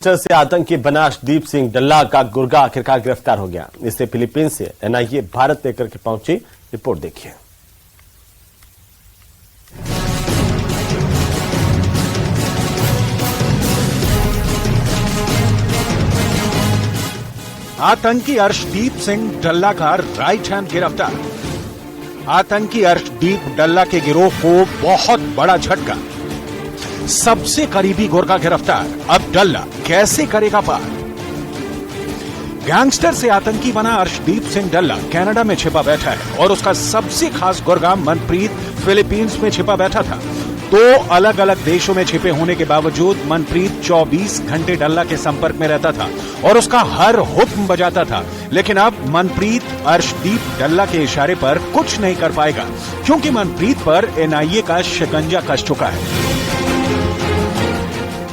से आतंकी बना अर्शदीप सिंह डल्ला का गुर्गा आखिरकार गिरफ्तार हो गया। इसे फिलीपींस से एनआईए भारत लेकर के पहुंची। रिपोर्ट देखिए। आतंकी अर्शदीप सिंह डल्ला का राइट हैंड गिरफ्तार। आतंकी अर्शदीप डल्ला के गिरोह को बहुत बड़ा झटका। सबसे करीबी गुर्गा गिरफ्तार। अब डल्ला कैसे करेगा पार। गैंगस्टर से आतंकी बना अर्शदीप सिंह डल्ला कनाडा में छिपा बैठा है और उसका सबसे खास गुर्गा मनप्रीत फिलीपींस में छिपा बैठा था। दो अलग अलग देशों में छिपे होने के बावजूद मनप्रीत 24 घंटे डल्ला के संपर्क में रहता था और उसका हर हुक्म बजाता था। लेकिन अब मनप्रीत अर्शदीप डल्ला के इशारे पर कुछ नहीं कर पाएगा, क्योंकि मनप्रीत पर एनआईए का शिकंजा कस चुका है।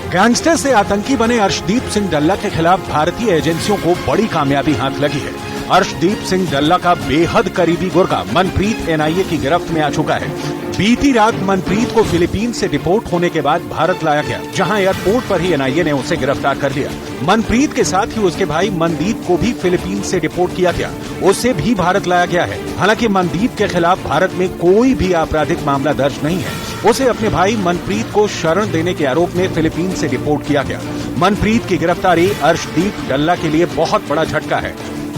गैंगस्टर से आतंकी बने अर्शदीप सिंह डल्ला के खिलाफ भारतीय एजेंसियों को बड़ी कामयाबी हाथ लगी है। अर्शदीप सिंह डल्ला का बेहद करीबी गुर्गा मनप्रीत एनआईए की गिरफ्त में आ चुका है। बीती रात मनप्रीत को फिलीपींस से डिपोर्ट होने के बाद भारत लाया गया, जहां एयरपोर्ट पर ही एनआईए ने उसे गिरफ्तार कर लिया। मनप्रीत के साथ ही उसके भाई मनदीप को भी फिलीपींस से डिपोर्ट किया गया, उसे भी भारत लाया गया है। हालांकि मनदीप के खिलाफ भारत में कोई भी आपराधिक मामला दर्ज नहीं है। उसे अपने भाई मनप्रीत को शरण देने के आरोप में फिलीपींस से डिपोर्ट किया गया। मनप्रीत की गिरफ्तारी अर्शदीप डल्ला के लिए बहुत बड़ा झटका है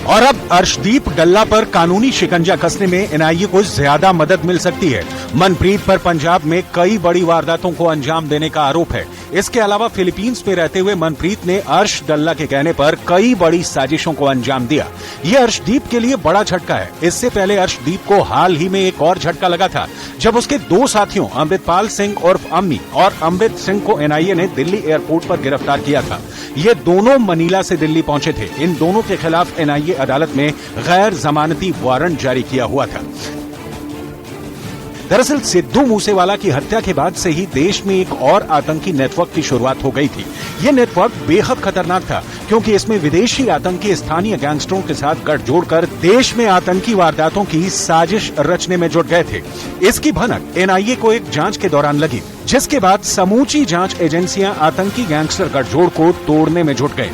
और अब अर्शदीप डल्ला पर कानूनी शिकंजा कसने में एनआईए को ज्यादा मदद मिल सकती है। मनप्रीत पर पंजाब में कई बड़ी वारदातों को अंजाम देने का आरोप है। इसके अलावा फिलीपींस में रहते हुए मनप्रीत ने अर्श डल्ला के कहने पर कई बड़ी साजिशों को अंजाम दिया। ये अर्शदीप के लिए बड़ा झटका है। इससे पहले अर्शदीप को हाल ही में एक और झटका लगा था, जब उसके दो साथियों अमृतपाल सिंह उर्फ अम्मी और अमृत सिंह को एनआईए ने दिल्ली एयरपोर्ट पर गिरफ्तार किया था। ये दोनों मनीला से दिल्ली पहुंचे थे। इन दोनों के खिलाफ एनआईए अदालत में गैर जमानती वारंट जारी किया हुआ था। दरअसल सिद्धू मूसेवाला की हत्या के बाद से ही देश में एक और आतंकी नेटवर्क की शुरुआत हो गई थी। यह नेटवर्क बेहद खतरनाक था, क्योंकि इसमें विदेशी आतंकी स्थानीय गैंगस्टरों के साथ गठजोड़ कर देश में आतंकी वारदातों की साजिश रचने में जुट गए थे। इसकी भनक एनआईए को एक जांच के दौरान लगी, जिसके बाद समूची जांच एजेंसियां आतंकी गैंगस्टर गठजोड़ को तोड़ने में जुट गए।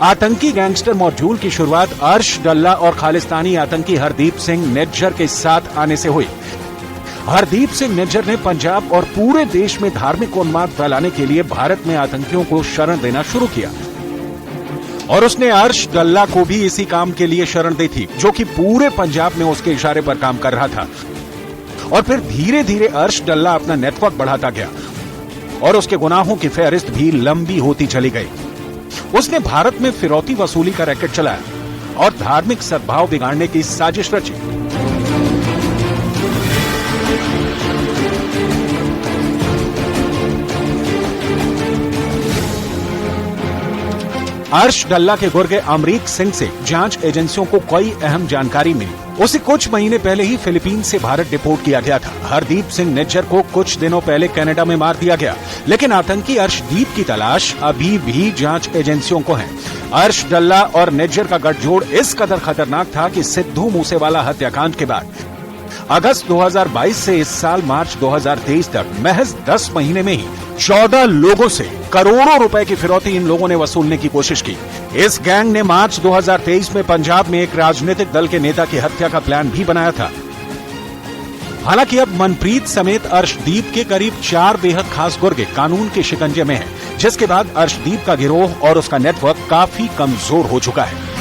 आतंकी गैंगस्टर मॉड्यूल की शुरुआत अर्श डल्ला और खालिस्तानी आतंकी हरदीप सिंह निज्जर के साथ आने से हुई। हरदीप सिंह निज्जर ने पंजाब और पूरे देश में धार्मिक उन्माद फैलाने के लिए भारत में आतंकियों को शरण देना शुरू किया और उसने अर्श डल्ला को भी इसी काम के लिए शरण दी थी, जो कि पूरे पंजाब में उसके इशारे पर काम कर रहा था। और फिर धीरे धीरे अर्श डल्ला अपना नेटवर्क बढ़ाता गया और उसके गुनाहों की फहरिस्त भी लंबी होती चली गई। उसने भारत में फिरौती वसूली का रैकेट चलाया और धार्मिक सद्भाव बिगाड़ने की साजिश रची। अर्श डल्ला के गुर्गे अमरीक सिंह से जांच एजेंसियों को कई अहम जानकारी मिली। उसे कुछ महीने पहले ही फिलीपींस से भारत डिपोर्ट किया गया था। हरदीप सिंह निज्जर को कुछ दिनों पहले कनाडा में मार दिया गया, लेकिन आतंकी अर्शदीप की तलाश अभी भी जांच एजेंसियों को है। अर्श डल्ला और निज्जर का गठजोड़ इस कदर खतरनाक था कि सिद्धू मूसेवाला हत्याकांड के बाद अगस्त 2022 से इस साल मार्च 2023 तक महज 10 महीने में ही 14 लोगों से करोड़ों रुपए की फिरौती इन लोगों ने वसूलने की कोशिश की। इस गैंग ने मार्च 2023 में पंजाब में एक राजनीतिक दल के नेता की हत्या का प्लान भी बनाया था। हालांकि अब मनप्रीत समेत अर्शदीप के करीब 4 बेहद खास गुर्गे कानून के शिकंजे में हैं, जिसके बाद अर्शदीप का गिरोह और उसका नेटवर्क काफी कमजोर हो चुका है।